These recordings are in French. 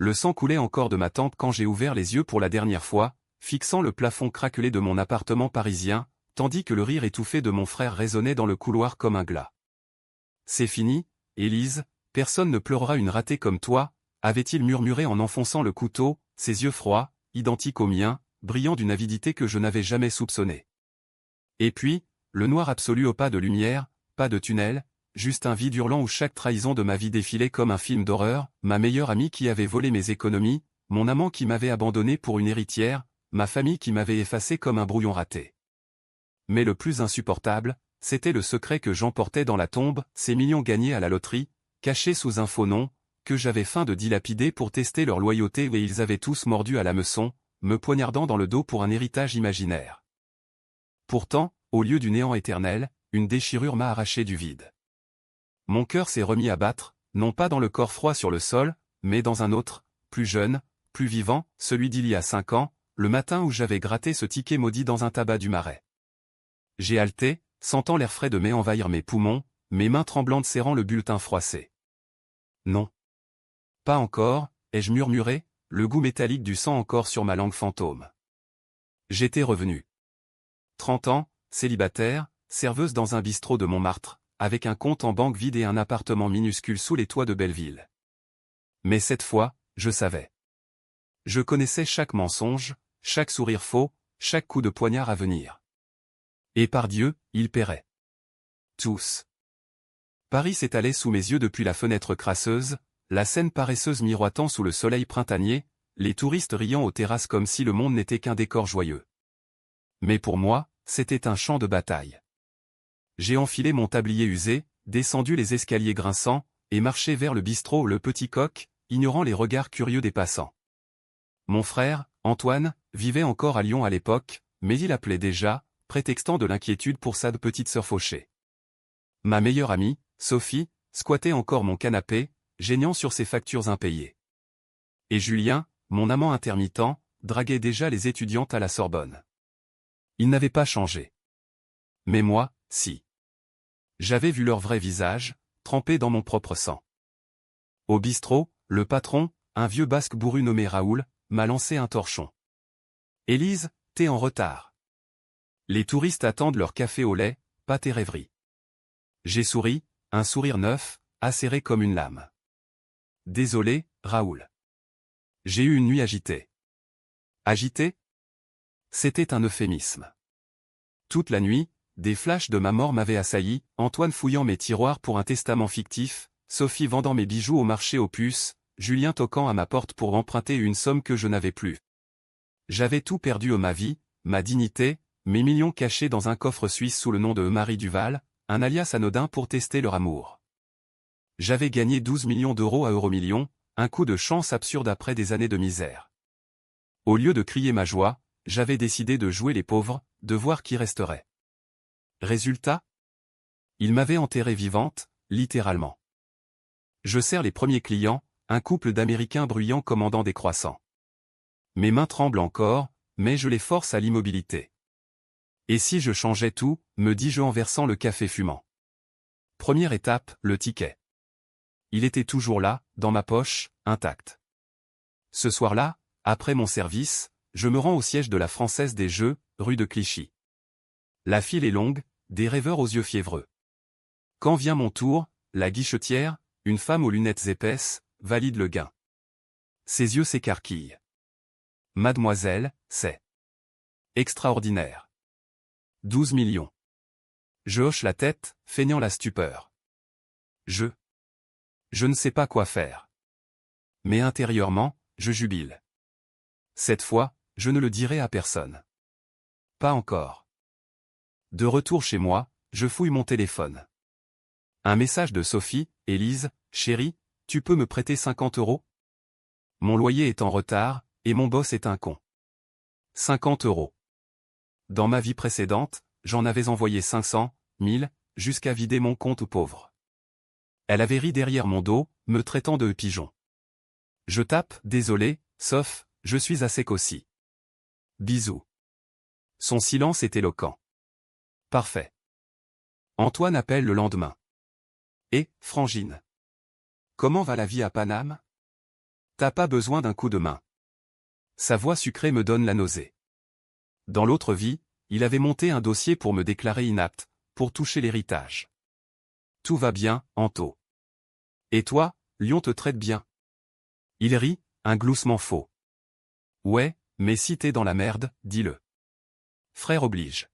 Le sang coulait encore de ma tempe quand j'ai ouvert les yeux pour la dernière fois, fixant le plafond craquelé de mon appartement parisien, tandis que le rire étouffé de mon frère résonnait dans le couloir comme un glas. C'est fini, Élise, personne ne pleurera une ratée comme toi, avait-il murmuré en enfonçant le couteau, ses yeux froids, identiques aux miens, brillants d'une avidité que je n'avais jamais soupçonnée. Et puis, le noir absolu au pas de lumière, pas de tunnel, juste un vide hurlant où chaque trahison de ma vie défilait comme un film d'horreur, ma meilleure amie qui avait volé mes économies, mon amant qui m'avait abandonné pour une héritière, ma famille qui m'avait effacé comme un brouillon raté. Mais le plus insupportable, c'était le secret que j'emportais dans la tombe, ces millions gagnés à la loterie, cachés sous un faux nom, que j'avais faim de dilapider pour tester leur loyauté et ils avaient tous mordu à l'hameçon, me poignardant dans le dos pour un héritage imaginaire. Pourtant, au lieu du néant éternel, une déchirure m'a arraché du vide. Mon cœur s'est remis à battre, non pas dans le corps froid sur le sol, mais dans un autre, plus jeune, plus vivant, celui d'il y a 5 ans, le matin où j'avais gratté ce ticket maudit dans un tabac du Marais. J'ai haleté, sentant l'air frais de mai envahir mes poumons, mes mains tremblantes serrant le bulletin froissé. Non. Pas encore, ai-je murmuré, le goût métallique du sang encore sur ma langue fantôme. J'étais revenu. 30 ans, célibataire, serveuse dans un bistrot de Montmartre, avec un compte en banque vide et un appartement minuscule sous les toits de Belleville. Mais cette fois, je savais. Je connaissais chaque mensonge, chaque sourire faux, chaque coup de poignard à venir. Et par Dieu, ils paieraient. Tous. Paris s'étalait sous mes yeux depuis la fenêtre crasseuse, la Seine paresseuse miroitant sous le soleil printanier, les touristes riant aux terrasses comme si le monde n'était qu'un décor joyeux. Mais pour moi, c'était un champ de bataille. J'ai enfilé mon tablier usé, descendu les escaliers grinçants, et marché vers le bistrot Le Petit Coq, ignorant les regards curieux des passants. Mon frère, Antoine, vivait encore à Lyon à l'époque, mais il appelait déjà, prétextant de l'inquiétude pour sa petite sœur fauchée. Ma meilleure amie, Sophie, squattait encore mon canapé, geignant sur ses factures impayées. Et Julien, mon amant intermittent, draguait déjà les étudiantes à la Sorbonne. Ils n'avaient pas changé. Mais moi, si. J'avais vu leur vrai visage, trempé dans mon propre sang. Au bistrot, le patron, un vieux basque bourru nommé Raoul, m'a lancé un torchon. « Élise, t'es en retard. Les touristes attendent leur café au lait, pas tes rêveries. » J'ai souri, un sourire neuf, acéré comme une lame. « Désolé, Raoul. J'ai eu une nuit agitée. » Agitée ? C'était un euphémisme. Toute la nuit, des flashs de ma mort m'avaient assailli, Antoine fouillant mes tiroirs pour un testament fictif, Sophie vendant mes bijoux au marché aux puces, Julien toquant à ma porte pour emprunter une somme que je n'avais plus. J'avais tout perdu ma vie, ma dignité, mes millions cachés dans un coffre suisse sous le nom de Marie Duval, un alias anodin pour tester leur amour. J'avais gagné 12 millions d'euros à Euromillions, un coup de chance absurde après des années de misère. Au lieu de crier ma joie, j'avais décidé de jouer les pauvres, de voir qui resterait. Résultat ? Ils m'avaient enterrée vivante, littéralement. Je sers les premiers clients, un couple d'Américains bruyants commandant des croissants. Mes mains tremblent encore, mais je les force à l'immobilité. Et si je changeais tout, me dis-je en versant le café fumant. Première étape, le ticket. Il était toujours là, dans ma poche, intact. Ce soir-là, après mon service, je me rends au siège de la Française des Jeux, rue de Clichy. La file est longue, des rêveurs aux yeux fiévreux. Quand vient mon tour, la guichetière, une femme aux lunettes épaisses, valide le gain. Ses yeux s'écarquillent. Mademoiselle, c'est extraordinaire. 12 millions. Je hoche la tête, feignant la stupeur. Je ne sais pas quoi faire. Mais intérieurement, je jubile. Cette fois, je ne le dirai à personne. Pas encore. De retour chez moi, je fouille mon téléphone. Un message de Sophie, Élise, chérie, tu peux me prêter 50 euros ? Mon loyer est en retard, et mon boss est un con. 50 euros. Dans ma vie précédente, j'en avais envoyé 500, 1000, jusqu'à vider mon compte pauvre. Elle avait ri derrière mon dos, me traitant de pigeon. Je tape, désolé, sauf, je suis à sec aussi. Bisous. Son silence est éloquent. Parfait. Antoine appelle le lendemain. Et, Frangine. Comment va la vie à Paname ? T'as pas besoin d'un coup de main. Sa voix sucrée me donne la nausée. Dans l'autre vie, il avait monté un dossier pour me déclarer inapte, pour toucher l'héritage. Tout va bien, Anto. Et toi, Lyon te traite bien. Il rit, un gloussement faux. Ouais, mais si t'es dans la merde, dis-le. Frère oblige.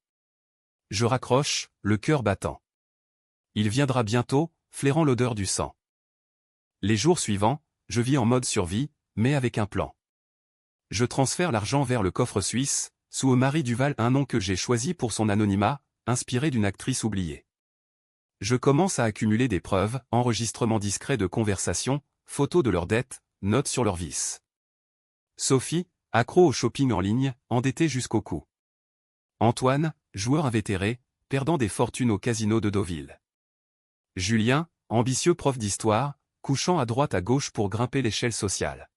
Je raccroche, le cœur battant. Il viendra bientôt, flairant l'odeur du sang. Les jours suivants, je vis en mode survie, mais avec un plan. Je transfère l'argent vers le coffre suisse, sous Marie Duval, un nom que j'ai choisi pour son anonymat, inspiré d'une actrice oubliée. Je commence à accumuler des preuves, enregistrements discrets de conversations, photos de leurs dettes, notes sur leurs vices. Sophie, accro au shopping en ligne, endettée jusqu'au cou. Antoine, joueur invétéré, perdant des fortunes au casino de Deauville. Julien, ambitieux prof d'histoire, couchant à droite à gauche pour grimper l'échelle sociale.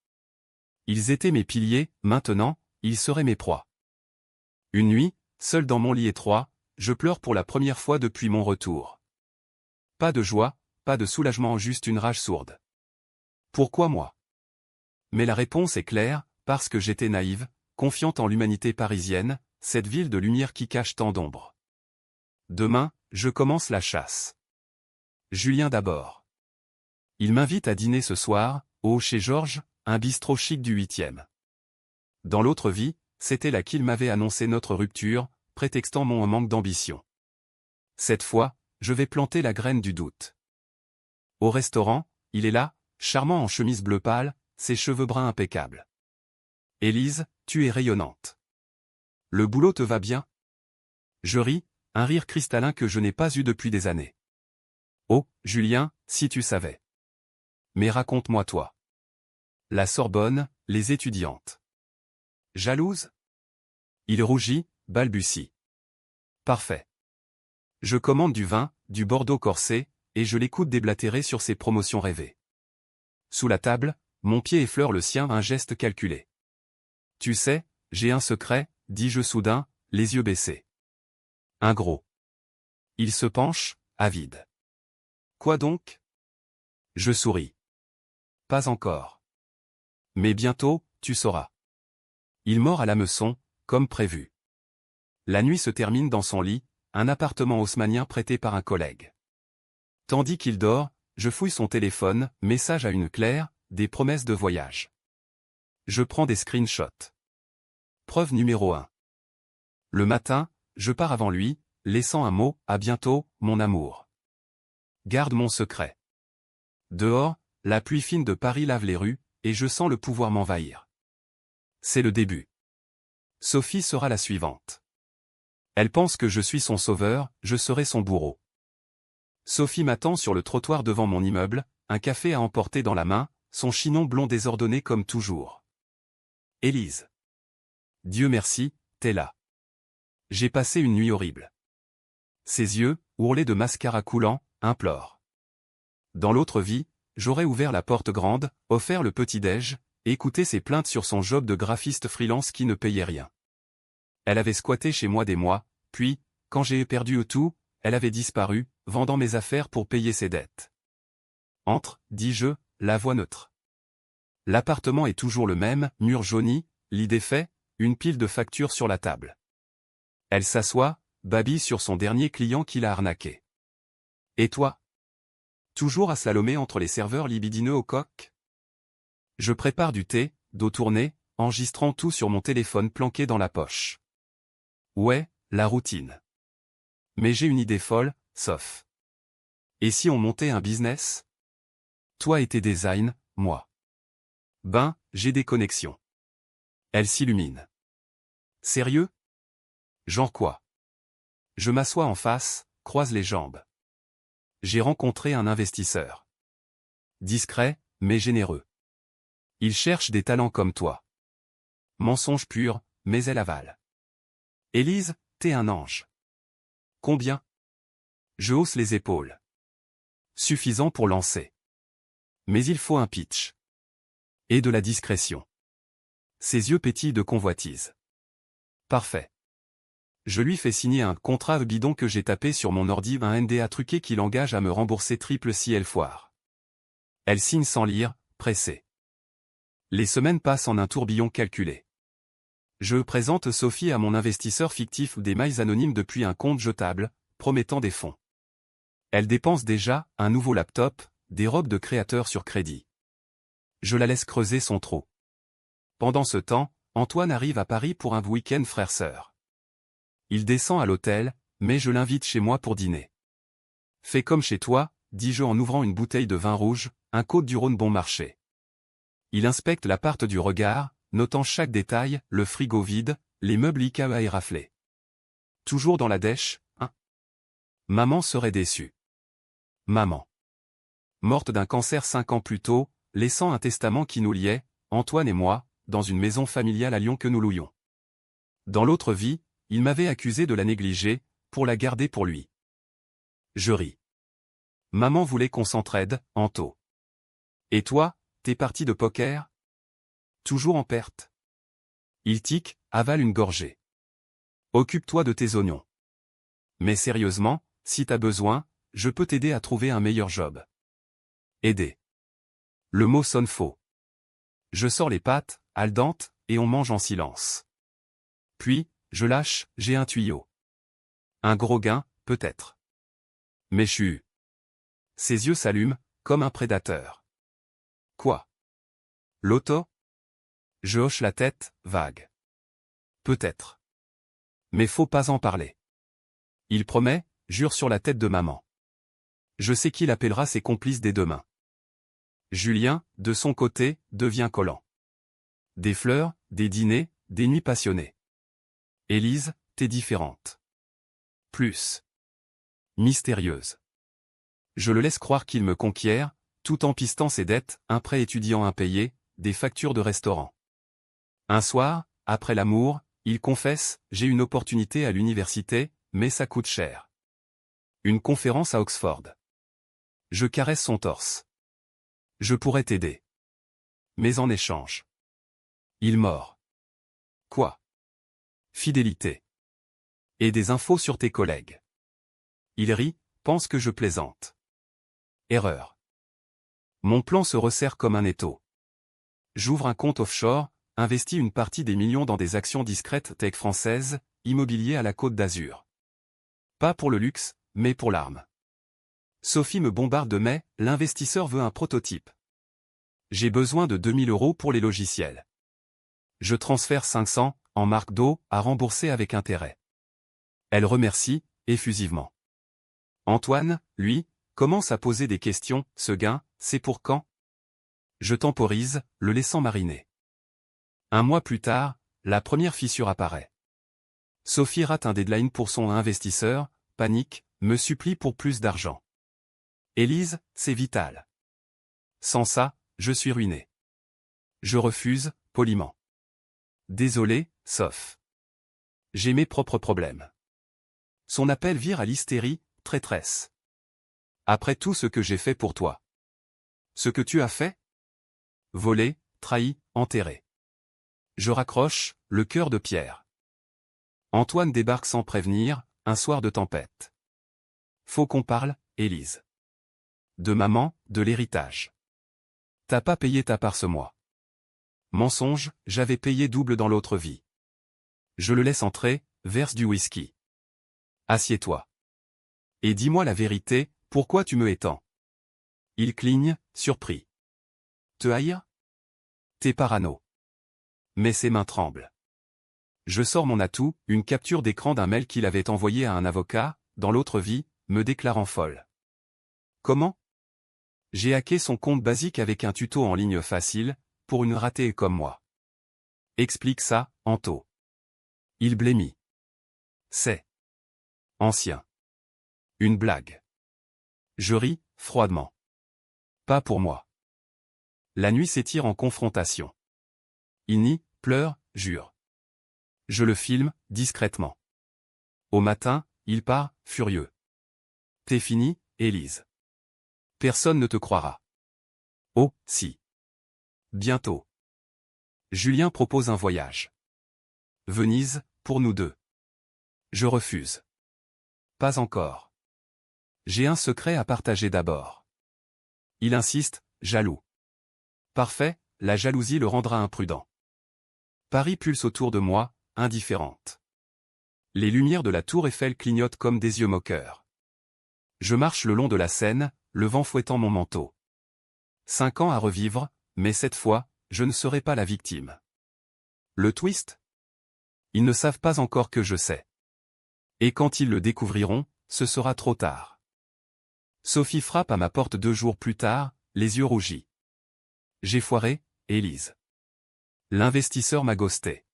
Ils étaient mes piliers, maintenant, ils seraient mes proies. Une nuit, seul dans mon lit étroit, je pleure pour la première fois depuis mon retour. Pas de joie, pas de soulagement, juste une rage sourde. Pourquoi moi? Mais la réponse est claire, parce que j'étais naïve, confiante en l'humanité parisienne, cette ville de lumière qui cache tant d'ombre. Demain, je commence la chasse. Julien d'abord. Il m'invite à dîner ce soir, chez Georges, un bistrot chic du 8e. Dans l'autre vie, c'était là qu'il m'avait annoncé notre rupture, prétextant mon manque d'ambition. Cette fois, je vais planter la graine du doute. Au restaurant, il est là, charmant en chemise bleu pâle, ses cheveux bruns impeccables. Élise, tu es rayonnante. Le boulot te va bien? Je ris, un rire cristallin que je n'ai pas eu depuis des années. Oh, Julien, si tu savais. Mais raconte-moi toi. La Sorbonne, les étudiantes. Jalouse? Il rougit, balbutie. Parfait. Je commande du vin, du Bordeaux corsé, et je l'écoute déblatérer sur ses promotions rêvées. Sous la table, mon pied effleure le sien, un geste calculé. Tu sais, j'ai un secret, dis-je soudain, les yeux baissés. Un gros. Il se penche, avide. Quoi donc? Je souris. Pas encore. Mais bientôt, tu sauras. Il mord à l'hameçon, comme prévu. La nuit se termine dans son lit, un appartement haussmannien prêté par un collègue. Tandis qu'il dort, je fouille son téléphone, message à une Claire, des promesses de voyage. Je prends des screenshots. Preuve numéro 1. Le matin, je pars avant lui, laissant un mot, à bientôt, mon amour. Garde mon secret. Dehors, la pluie fine de Paris lave les rues, et je sens le pouvoir m'envahir. C'est le début. Sophie sera la suivante. Elle pense que je suis son sauveur, je serai son bourreau. Sophie m'attend sur le trottoir devant mon immeuble, un café à emporter dans la main, son chignon blond désordonné comme toujours. Élise. Dieu merci, t'es là. J'ai passé une nuit horrible. Ses yeux, ourlés de mascara coulant, implorent. Dans l'autre vie, j'aurais ouvert la porte grande, offert le petit-déj, écouté ses plaintes sur son job de graphiste freelance qui ne payait rien. Elle avait squatté chez moi des mois, puis, quand j'ai perdu tout, elle avait disparu, vendant mes affaires pour payer ses dettes. Entre, dis-je, la voix neutre. L'appartement est toujours le même, mur jauni, lit défait, une pile de factures sur la table. Elle s'assoit, babille sur son dernier client qui l'a arnaqué. Et toi? Toujours à slalomer entre les serveurs libidineux au coq? Je prépare du thé, dos tourné, enregistrant tout sur mon téléphone planqué dans la poche. Ouais, la routine. Mais j'ai une idée folle, sauf. Et si on montait un business? Toi et tes designs, moi. Ben, j'ai des connexions. Elle s'illumine. Sérieux? Genre quoi? Je m'assois en face, croise les jambes. J'ai rencontré un investisseur. Discret, mais généreux. Il cherche des talents comme toi. Mensonge pur, mais elle avale. Élise, t'es un ange. Combien? Je hausse les épaules. Suffisant pour lancer. Mais il faut un pitch. Et de la discrétion. Ses yeux pétillent de convoitise. Parfait. Je lui fais signer un contrat bidon que j'ai tapé sur mon ordi, un NDA truqué qui l'engage à me rembourser triple si elle foire. Elle signe sans lire, pressée. Les semaines passent en un tourbillon calculé. Je présente Sophie à mon investisseur fictif des mailles anonymes depuis un compte jetable, promettant des fonds. Elle dépense déjà un nouveau laptop, des robes de créateur sur crédit. Je la laisse creuser son trou. Pendant ce temps, Antoine arrive à Paris pour un week-end frère-sœur. Il descend à l'hôtel, mais je l'invite chez moi pour dîner. Fais comme chez toi, dis-je en ouvrant une bouteille de vin rouge, un Côtes-du-Rhône bon marché. Il inspecte l'appart du regard, notant chaque détail, le frigo vide, les meubles Ikea éraflés. Toujours dans la dèche, hein? Maman serait déçue. Maman. Morte d'un cancer 5 ans plus tôt, laissant un testament qui nous liait, Antoine et moi, dans une maison familiale à Lyon que nous louions. Dans l'autre vie, il m'avait accusé de la négliger, pour la garder pour lui. Je ris. Maman voulait qu'on s'entraide, Anto. Et toi, t'es parti de poker? Toujours en perte. Il tique, avale une gorgée. Occupe-toi de tes oignons. Mais sérieusement, si t'as besoin, je peux t'aider à trouver un meilleur job. Aider. Le mot sonne faux. Je sors les pâtes, al dente, et on mange en silence. Puis, je lâche, j'ai un tuyau. Un gros gain, peut-être. Mais chut. Ses yeux s'allument, comme un prédateur. Quoi? L'auto? Je hoche la tête, vague. Peut-être. Mais faut pas en parler. Il promet, jure sur la tête de maman. Je sais qu'il appellera ses complices dès demain. Julien, de son côté, devient collant. Des fleurs, des dîners, des nuits passionnées. Élise, t'es différente. Plus. Mystérieuse. Je le laisse croire qu'il me conquiert, tout en pistant ses dettes, un prêt étudiant impayé, des factures de restaurant. Un soir, après l'amour, il confesse, j'ai une opportunité à l'université, mais ça coûte cher. Une conférence à Oxford. Je caresse son torse. Je pourrais t'aider. Mais en échange. Il mord. Quoi? Fidélité. Et des infos sur tes collègues. Il rit, pense que je plaisante. Erreur. Mon plan se resserre comme un étau. J'ouvre un compte offshore, investis une partie des millions dans des actions discrètes tech françaises, immobilier à la Côte d'Azur. Pas pour le luxe, mais pour l'arme. Sophie me bombarde mais, l'investisseur veut un prototype. J'ai besoin de 2000 € pour les logiciels. Je transfère 500, en marque d'eau, à rembourser avec intérêt. Elle remercie, effusivement. Antoine, lui, commence à poser des questions, ce gain, c'est pour quand? Je temporise, le laissant mariner. Un mois plus tard, la première fissure apparaît. Sophie rate un deadline pour son investisseur, panique, me supplie pour plus d'argent. Élise, c'est vital. Sans ça, je suis ruiné. Je refuse, poliment. Désolé, sauf. J'ai mes propres problèmes. Son appel vire à l'hystérie, traîtresse. Après tout ce que j'ai fait pour toi. Ce que tu as fait? Volé, trahi, enterré. Je raccroche, le cœur de pierre. Antoine débarque sans prévenir, un soir de tempête. Faut qu'on parle, Élise. De maman, de l'héritage. T'as pas payé ta part ce mois. Mensonge, j'avais payé double dans l'autre vie. Je le laisse entrer, verse du whisky. Assieds-toi. Et dis-moi la vérité, pourquoi tu me hais tant? Il cligne, surpris. Te haïr? T'es parano. Mais ses mains tremblent. Je sors mon atout, une capture d'écran d'un mail qu'il avait envoyé à un avocat, dans l'autre vie, me déclarant folle. Comment? J'ai hacké son compte basique avec un tuto en ligne facile, pour une ratée comme moi. Explique ça, Anto. Il blêmit. C'est ancien. Une blague. Je ris, froidement. Pas pour moi. La nuit s'étire en confrontation. Il nie, pleure, jure. Je le filme, discrètement. Au matin, il part, furieux. T'es fini, Élise. Personne ne te croira. Oh, si. Bientôt. Julien propose un voyage. Venise, pour nous deux. Je refuse. Pas encore. J'ai un secret à partager d'abord. Il insiste, jaloux. Parfait, la jalousie le rendra imprudent. Paris pulse autour de moi, indifférente. Les lumières de la tour Eiffel clignotent comme des yeux moqueurs. Je marche le long de la Seine, le vent fouettant mon manteau. 5 ans à revivre, mais cette fois, je ne serai pas la victime. Le twist? Ils ne savent pas encore que je sais. Et quand ils le découvriront, ce sera trop tard. Sophie frappe à ma porte 2 jours plus tard, les yeux rougis. J'ai foiré, Élise. L'investisseur m'a ghosté.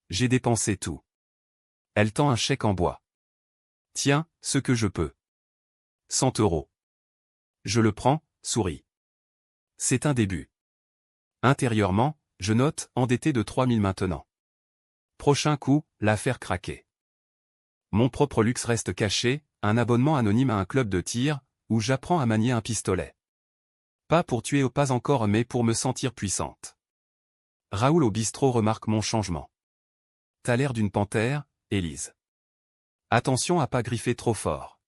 J'ai dépensé tout. Elle tend un chèque en bois. Tiens, ce que je peux. 100 €. Je le prends, souris. C'est un début. Intérieurement, je note, endetté de 3 000 maintenant. Prochain coup, l'affaire craquée. Mon propre luxe reste caché, un abonnement anonyme à un club de tir, où j'apprends à manier un pistolet. Pas pour tuer ou pas encore mais pour me sentir puissante. Raoul au bistrot remarque mon changement. T'as l'air d'une panthère, Élise. Attention à pas griffer trop fort.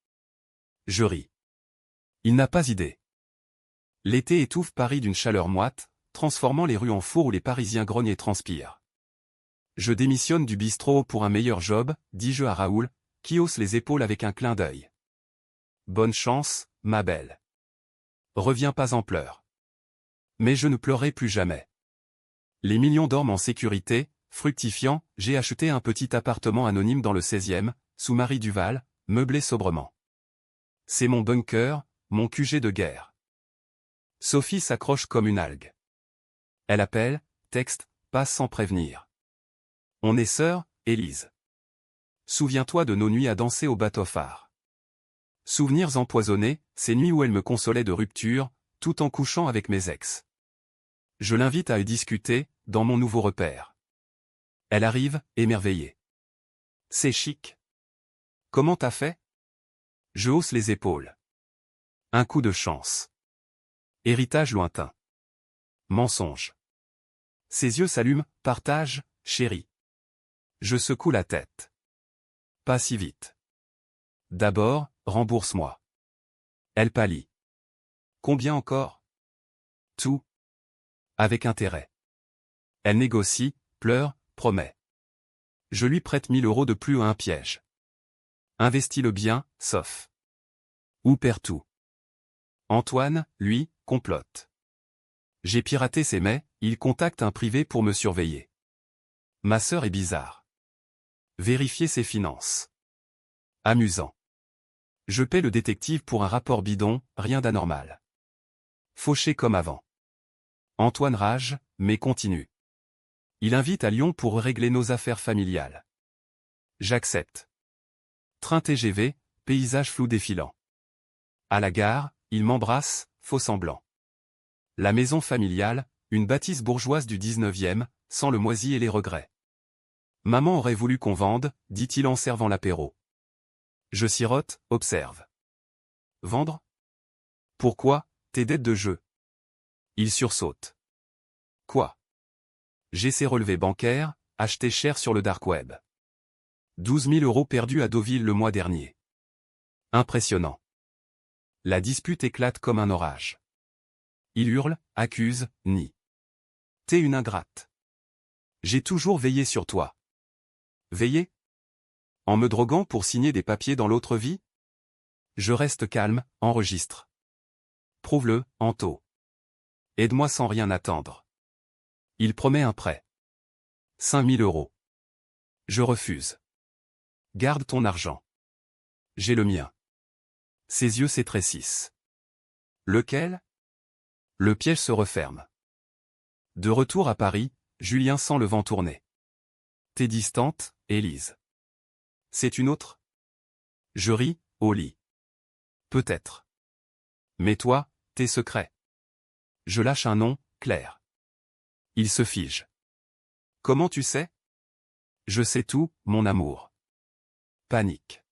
Je ris. Il n'a pas idée. L'été étouffe Paris d'une chaleur moite, transformant les rues en four où les Parisiens grognent et transpirent. Je démissionne du bistrot pour un meilleur job, dis-je à Raoul, qui hausse les épaules avec un clin d'œil. Bonne chance, ma belle. Reviens pas en pleurs. Mais je ne pleurerai plus jamais. Les millions dorment en sécurité, fructifiant, j'ai acheté un petit appartement anonyme dans le 16e, sous Marie Duval, meublé sobrement. C'est mon bunker, mon QG de guerre. Sophie s'accroche comme une algue. Elle appelle, texte, passe sans prévenir. On est sœurs, Élise. Souviens-toi de nos nuits à danser au bateau-phare. Souvenirs empoisonnés, ces nuits où elle me consolait de rupture, tout en couchant avec mes ex. Je l'invite à y discuter, dans mon nouveau repère. Elle arrive, émerveillée. C'est chic. Comment t'as fait? Je hausse les épaules. Un coup de chance. Héritage lointain. Mensonge. Ses yeux s'allument, partage, chérie. Je secoue la tête. Pas si vite. D'abord, rembourse-moi. Elle pâlit. Combien encore? Tout. Avec intérêt. Elle négocie, pleure, promet. Je lui prête 1 000 € de plus à un piège. Investis-le bien, sauf. Ou perds tout. Antoine, lui, complote. J'ai piraté ses mails, il contacte un privé pour me surveiller. Ma sœur est bizarre. Vérifier ses finances. Amusant. Je paie le détective pour un rapport bidon, rien d'anormal. Fauché comme avant. Antoine rage, mais continue. Il invite à Lyon pour régler nos affaires familiales. J'accepte. Train TGV, paysage flou défilant. À la gare, il m'embrasse, faux semblant. La maison familiale, une bâtisse bourgeoise du 19e, sans le moisi et les regrets. Maman aurait voulu qu'on vende, dit-il en servant l'apéro. Je sirote, observe. Vendre? Pourquoi, tes dettes de jeu? Il sursaute. Quoi? J'ai ses relevés bancaires, achetés cher sur le dark web. 12 000 € perdus à Deauville le mois dernier. Impressionnant. La dispute éclate comme un orage. Il hurle, accuse, nie. T'es une ingrate. J'ai toujours veillé sur toi. Veillé? En me droguant pour signer des papiers dans l'autre vie? Je reste calme, enregistre. Prouve-le, Anto. Aide-moi sans rien attendre. Il promet un prêt. 5 000 €. Je refuse. Garde ton argent. J'ai le mien. Ses yeux s'étrécissent. Lequel? Le piège se referme. De retour à Paris, Julien sent le vent tourner. T'es distante, Élise. C'est une autre? Je ris, au lit. Peut-être. Mais toi, t'es secret. Je lâche un nom, Claire. Il se fige. Comment tu sais? Je sais tout, mon amour. Panique.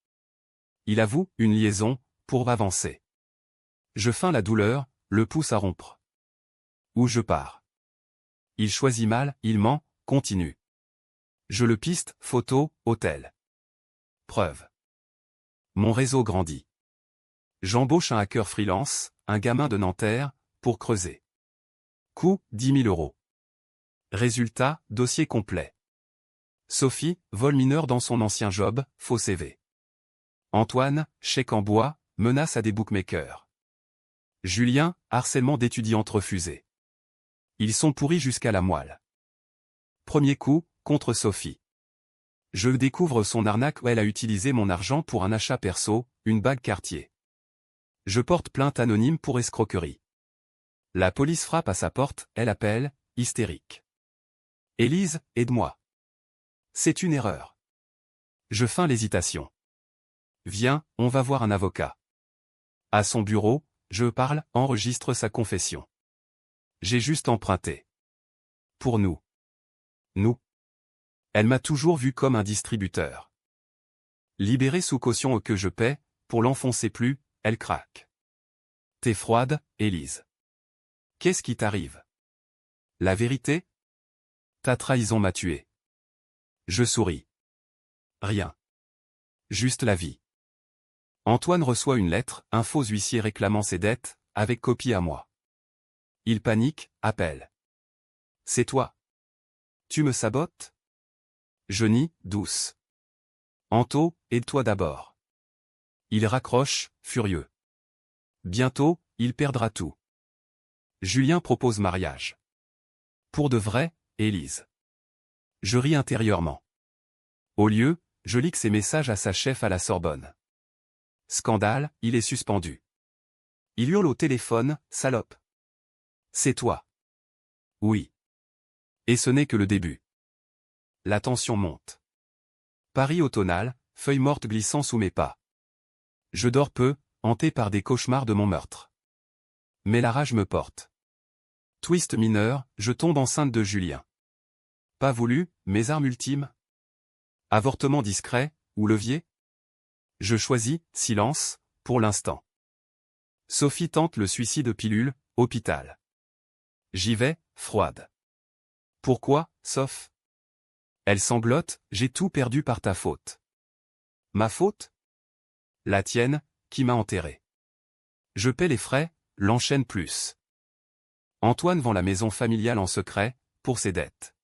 Il avoue, une liaison, pour avancer. Je feins la douleur, le pousse à rompre. Où je pars. Il choisit mal, il ment, continue. Je le piste, photo, hôtel. Preuve. Mon réseau grandit. J'embauche un hacker freelance, un gamin de Nanterre, pour creuser. Coût, 10 000 €. Résultat, dossier complet. Sophie, vol mineur dans son ancien job, faux CV. Antoine, chèque en bois, menace à des bookmakers. Julien, harcèlement d'étudiantes refusé. Ils sont pourris jusqu'à la moelle. Premier coup, contre Sophie. Je découvre son arnaque où elle a utilisé mon argent pour un achat perso, une bague Cartier. Je porte plainte anonyme pour escroquerie. La police frappe à sa porte, elle appelle, hystérique. Élise, aide-moi. C'est une erreur. Je feins l'hésitation. Viens, on va voir un avocat. À son bureau, je parle, enregistre sa confession. J'ai juste emprunté. Pour nous. Nous. Elle m'a toujours vu comme un distributeur. Libérée sous caution que je paie, pour l'enfoncer plus, elle craque. T'es froide, Élise. Qu'est-ce qui t'arrive? La vérité? Ta trahison m'a tué. Je souris. Rien. Juste la vie. Antoine reçoit une lettre, un faux huissier réclamant ses dettes, avec copie à moi. Il panique, appelle. C'est toi. Tu me sabotes? Je nie, douce. Anto, aide-toi d'abord. Il raccroche, furieux. Bientôt, il perdra tout. Julien propose mariage. Pour de vrai, Élise. Je ris intérieurement. Au lieu, je ligue ses messages à sa chef à la Sorbonne. Scandale, il est suspendu. Il hurle au téléphone, salope. C'est toi. Oui. Et ce n'est que le début. La tension monte. Paris automnal, feuilles mortes glissant sous mes pas. Je dors peu, hanté par des cauchemars de mon meurtre. Mais la rage me porte. Twist mineur, je tombe enceinte de Julien. Pas voulu, mes armes ultimes. Avortement discret, ou levier? Je choisis, silence, pour l'instant. Sophie tente le suicide pilule, hôpital. J'y vais, froide. Pourquoi, Soph? Elle sanglote, j'ai tout perdu par ta faute. Ma faute? La tienne, qui m'a enterré. Je paie les frais, l'enchaîne plus. Antoine vend la maison familiale en secret, pour ses dettes.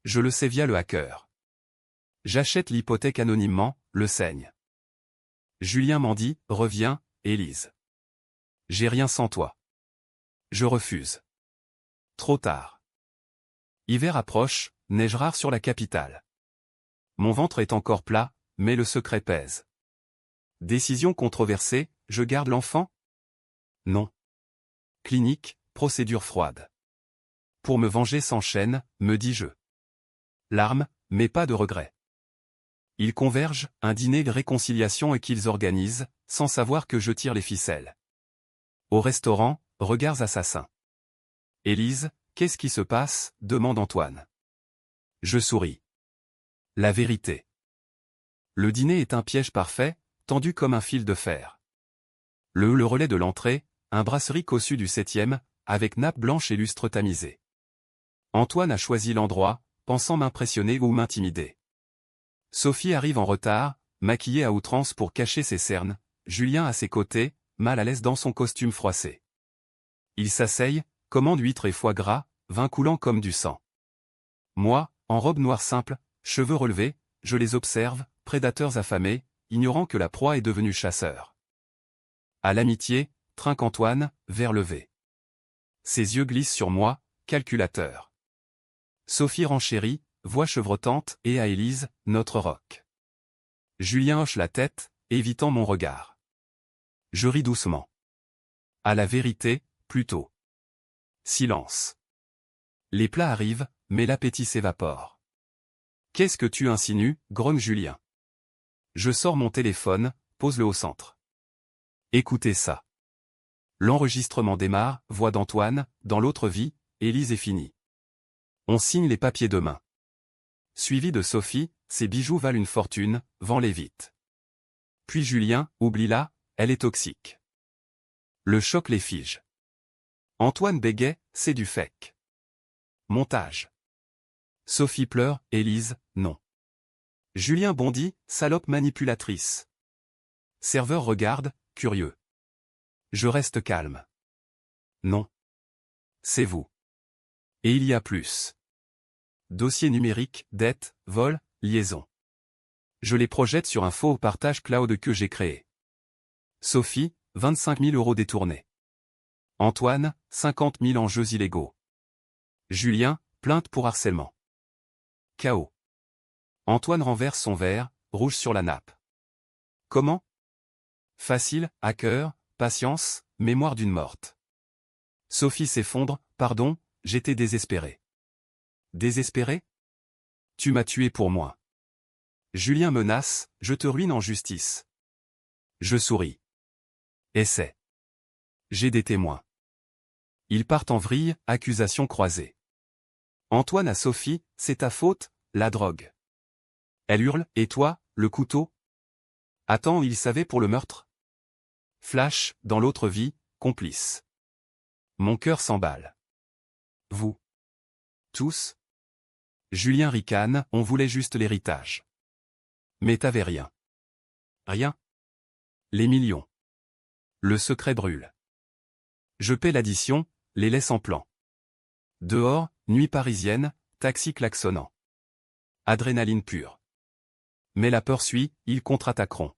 Je le sais via le hacker. J'achète l'hypothèque anonymement, le saigne. Julien m'en dit, reviens, Élise. J'ai rien sans toi. Je refuse. Trop tard. Hiver approche, neige rare sur la capitale. Mon ventre est encore plat, mais le secret pèse. Décision controversée, je garde l'enfant? Non. Clinique, procédure froide. Pour me venger s'enchaîne, me dis-je. Larmes, mais pas de regret. Ils convergent, un dîner de réconciliation et qu'ils organisent, sans savoir que je tire les ficelles. Au restaurant, regards assassins. Élise, qu'est-ce qui se passe? Demande Antoine. Je souris. La vérité. Le dîner est un piège parfait, tendu comme un fil de fer. Le relais de l'entrée, un brasserie cossu du 7e, avec nappe blanche et lustre tamisé. Antoine a choisi l'endroit, pensant m'impressionner ou m'intimider. Sophie arrive en retard, maquillée à outrance pour cacher ses cernes, Julien à ses côtés, mal à l'aise dans son costume froissé. Il s'asseye, commande huîtres et foie gras, vin coulant comme du sang. Moi, en robe noire simple, cheveux relevés, je les observe, prédateurs affamés, ignorant que la proie est devenue chasseur. À l'amitié, trinque Antoine, vers levé. Ses yeux glissent sur moi, calculateur. Sophie renchérit, voix chevrotante, et à Élise, notre roc. Julien hoche la tête, évitant mon regard. Je ris doucement. À la vérité, plutôt. Silence. Les plats arrivent, mais l'appétit s'évapore. Qu'est-ce que tu insinues, grogne Julien. Je sors mon téléphone, pose-le au centre. Écoutez ça. L'enregistrement démarre, voix d'Antoine, dans l'autre vie, Élise est finie. On signe les papiers demain. Suivi de Sophie, ses bijoux valent une fortune, vends-les vite. Puis Julien, oublie-la, elle est toxique. Le choc les fige. Antoine bégaie, c'est du fake. Montage. Sophie pleure, Élise, non. Julien bondit, salope manipulatrice. Serveur regarde, curieux. Je reste calme. Non. C'est vous. Et il y a plus. Dossier numérique, dette, vol, liaison. Je les projette sur un faux partage cloud que j'ai créé. Sophie, 25 000 € détournés. Antoine, 50 000 en jeux illégaux. Julien, plainte pour harcèlement. Chaos. Antoine renverse son verre, rouge sur la nappe. Comment? Facile, hacker, patience, mémoire d'une morte. Sophie s'effondre, pardon, j'étais désespéré. Désespéré? Tu m'as tué pour moi. Julien menace, je te ruine en justice. Je souris. Essai. J'ai des témoins. Ils partent en vrille, accusations croisées. Antoine à Sophie, c'est ta faute, la drogue. Elle hurle, et toi, le couteau? Attends, il savait pour le meurtre? Flash, dans l'autre vie, complice. Mon cœur s'emballe. Vous? Tous? Julien ricane, on voulait juste l'héritage. Mais t'avais rien. Rien? Les millions. Le secret brûle. Je paie l'addition, les laisse en plan. Dehors, nuit parisienne, taxi klaxonnant. Adrénaline pure. Mais la peur suit, ils contre-attaqueront.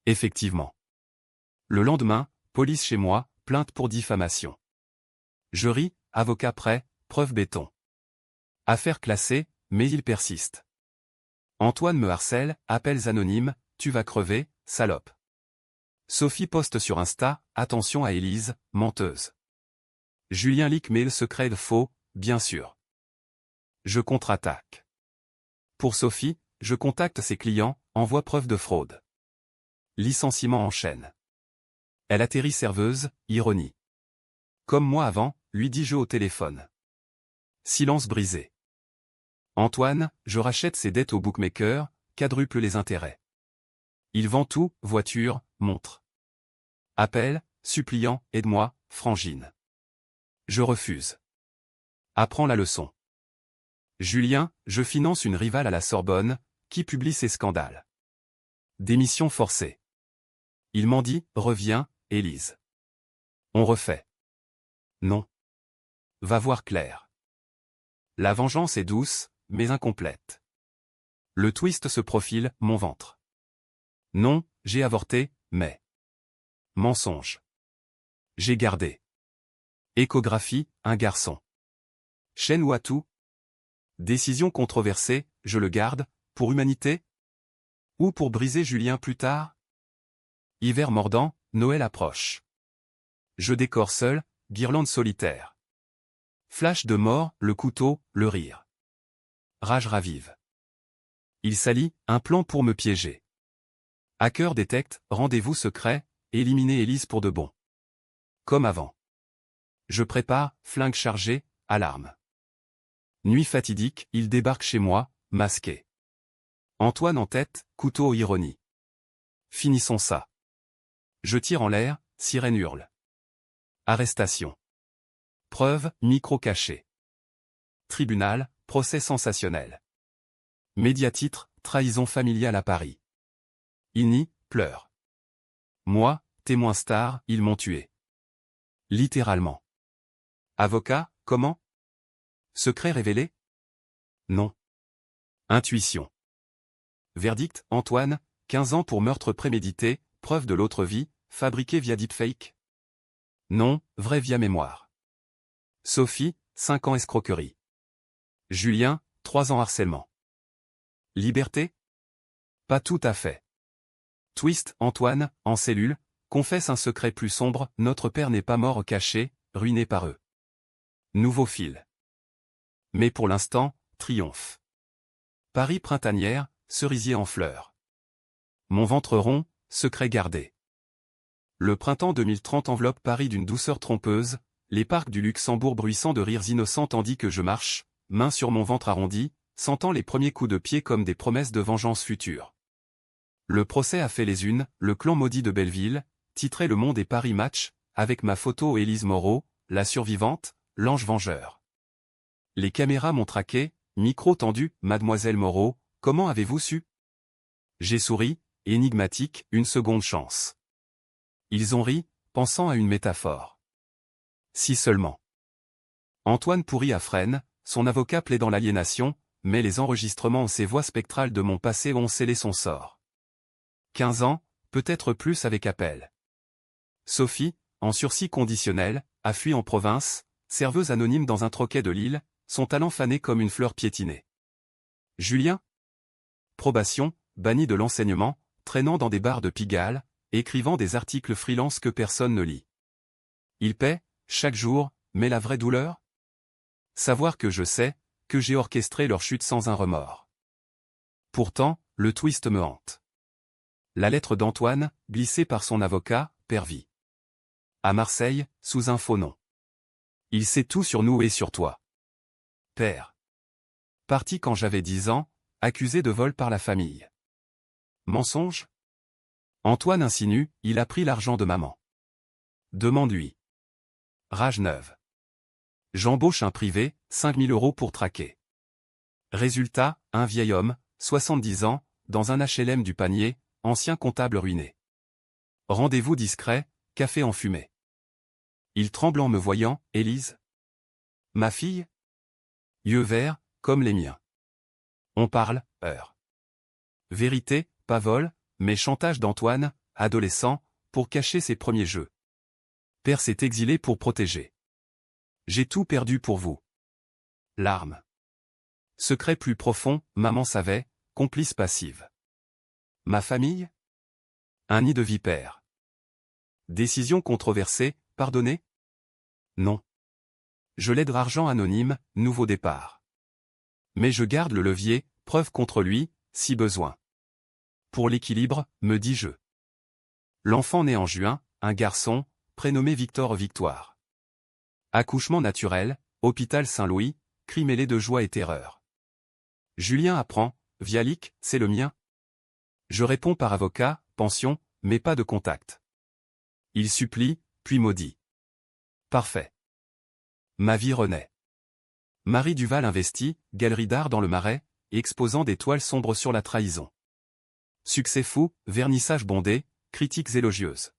Effectivement. Le lendemain, police chez moi, plainte pour diffamation. Je ris, avocat prêt, preuve béton. Affaire classée, mais il persiste. Antoine me harcèle, appels anonymes, tu vas crever, salope. Sophie poste sur Insta, attention à Élise, menteuse. Julien leak mail secret faux, bien sûr. Je contre-attaque. Pour Sophie, je contacte ses clients, envoie preuve de fraude. Licenciement en chaîne. Elle atterrit serveuse, ironie. Comme moi avant, lui dis-je au téléphone. Silence brisé. Antoine, je rachète ses dettes au bookmaker, quadruple les intérêts. Il vend tout, voiture, montre. Appel, suppliant, aide-moi, frangine. Je refuse. Apprends la leçon. Julien, je finance une rivale à la Sorbonne, qui publie ses scandales. Démission forcée. Il m'en dit, reviens, Élise. On refait. Non. Va voir Claire. La vengeance est douce, mais incomplète. Le twist se profile, mon ventre. Non, j'ai avorté, mais... Mensonge. J'ai gardé. Échographie, un garçon. Chaîne ou atout? Décision controversée, je le garde, pour humanité? Ou pour briser Julien plus tard? Hiver mordant, Noël approche. Je décore seul, guirlande solitaire. Flash de mort, le couteau, le rire. Rage ravive. Il s'allie, un plan pour me piéger. Hacker détecte, rendez-vous secret, éliminer Élise pour de bon. Comme avant. Je prépare, flingue chargé, alarme. Nuit fatidique, il débarque chez moi, masqué. Antoine en tête, couteau ironie. Finissons ça. Je tire en l'air, sirène hurle. Arrestation. Preuve, micro caché. Tribunal, procès sensationnel. Médiatitre, trahison familiale à Paris. INI, pleure. Moi, témoin star, ils m'ont tué. Littéralement. Avocat, comment? Secret révélé? Non. Intuition. Verdict, Antoine, 15 ans pour meurtre prémédité, preuve de l'autre vie, fabriquée via deepfake? Non, vrai via mémoire. Sophie, 5 ans escroquerie. Julien, 3 ans harcèlement. Liberté? Pas tout à fait. Twist, Antoine, en cellule, confesse un secret plus sombre, notre père n'est pas mort caché, ruiné par eux. Nouveau fil. Mais pour l'instant, triomphe. Paris printanière, cerisier en fleurs. Mon ventre rond, secret gardé. Le printemps 2030 enveloppe Paris d'une douceur trompeuse, les parcs du Luxembourg bruissant de rires innocents tandis que je marche, main sur mon ventre arrondi, sentant les premiers coups de pied comme des promesses de vengeance future. Le procès a fait les unes, le clan maudit de Belleville, titré Le Monde et Paris Match, avec ma photo Élise Moreau, la survivante, l'ange vengeur. Les caméras m'ont traqué, micro tendu, Mademoiselle Moreau, comment avez-vous su? J'ai souri, énigmatique, une seconde chance. Ils ont ri, pensant à une métaphore. Si seulement. Antoine pourrit à Fresnes, son avocat plaidant l'aliénation, mais les enregistrements ces voix spectrales de mon passé ont scellé son sort. 15 ans, peut-être plus avec appel. Sophie, en sursis conditionnel, a fui en province, serveuse anonyme dans un troquet de Lille, son talent fané comme une fleur piétinée. Julien? Probation, banni de l'enseignement, traînant dans des bars de Pigalle, écrivant des articles freelance que personne ne lit. Il paie, chaque jour, mais la vraie douleur? Savoir que je sais, que j'ai orchestré leur chute sans un remords. Pourtant, le twist me hante. La lettre d'Antoine, glissée par son avocat, pervit. À Marseille, sous un faux nom. Il sait tout sur nous et sur toi. Père. Parti quand j'avais 10 ans, accusé de vol par la famille. Mensonge? Antoine insinue, il a pris l'argent de maman. Demande-lui. Rage neuve. J'embauche un privé, 5 000 € pour traquer. Résultat, un vieil homme, 70 ans, dans un HLM du Panier, ancien comptable ruiné. Rendez-vous discret, café en fumée. Il tremble en me voyant, Élise. Ma fille? Yeux verts, comme les miens. On parle, heure. Vérité, pas vol, mais chantage d'Antoine, adolescent, pour cacher ses premiers jeux. Père s'est exilé pour protéger. J'ai tout perdu pour vous. Larmes. Secret plus profond, maman savait, complice passive. Ma famille? Un nid de vipères. Décision controversée, pardonnée? Non. Je l'aide argent anonyme, nouveau départ. Mais je garde le levier, preuve contre lui, si besoin. Pour l'équilibre, me dis-je. L'enfant né en juin, un garçon, prénommé Victor Victoire. Accouchement naturel, hôpital Saint-Louis, cri mêlé de joie et terreur. Julien apprend, Vialic, c'est le mien. Je réponds par avocat, pension, mais pas de contact. Il supplie, puis maudit. Parfait. Ma vie renaît. Marie Duval investit, galerie d'art dans le Marais, exposant des toiles sombres sur la trahison. Succès fou, vernissage bondé, critiques élogieuses.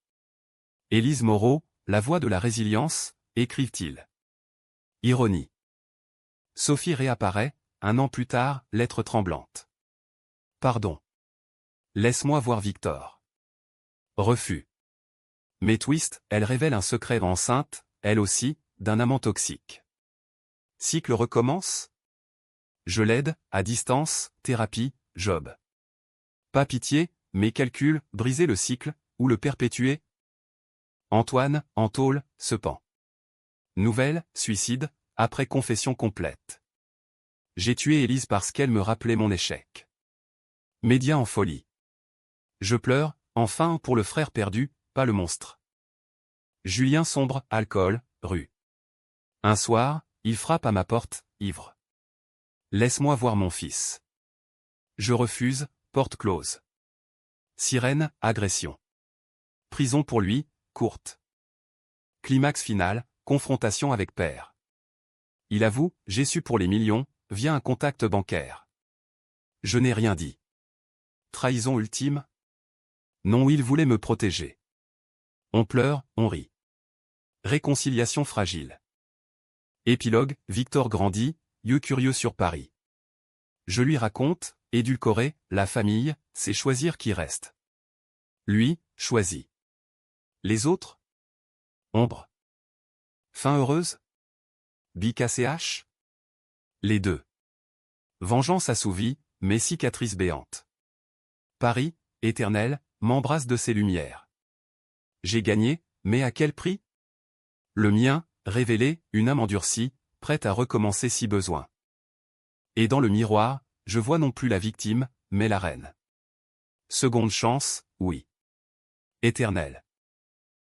Élise Moreau, la voix de la résilience, écrivent-ils. Ironie. Sophie réapparaît, un an plus tard, lettre tremblante. Pardon. Laisse-moi voir Victor. Refus. Mais twist, elle révèle un secret enceinte, elle aussi, d'un amant toxique. Cycle recommence? Je l'aide, à distance, thérapie, job. Pas pitié, mais calcul, briser le cycle, ou le perpétuer? Antoine, en tôle, se pend. Nouvelle, suicide, après confession complète. J'ai tué Élise parce qu'elle me rappelait mon échec. Média en folie. Je pleure, enfin pour le frère perdu, pas le monstre. Julien sombre, alcool, rue. Un soir, il frappe à ma porte, ivre. Laisse-moi voir mon fils. Je refuse, porte close. Sirène, agression. Prison pour lui, courte. Climax final, confrontation avec père. Il avoue, j'ai su pour les millions, via un contact bancaire. Je n'ai rien dit. Trahison ultime? Non, il voulait me protéger. On pleure, on rit. Réconciliation fragile. Épilogue, Victor grandit, yeux curieux sur Paris. Je lui raconte, édulcoré, la famille, c'est choisir qui reste. Lui, choisit. Les autres? Ombre. Fin heureuse? BKCH? Les deux. Vengeance assouvie, mais cicatrice béante. Paris, éternel, m'embrasse de ses lumières. J'ai gagné, mais à quel prix? Le mien, révélé, une âme endurcie, prête à recommencer si besoin. Et dans le miroir, je vois non plus la victime, mais la reine. Seconde chance, oui. Éternelle.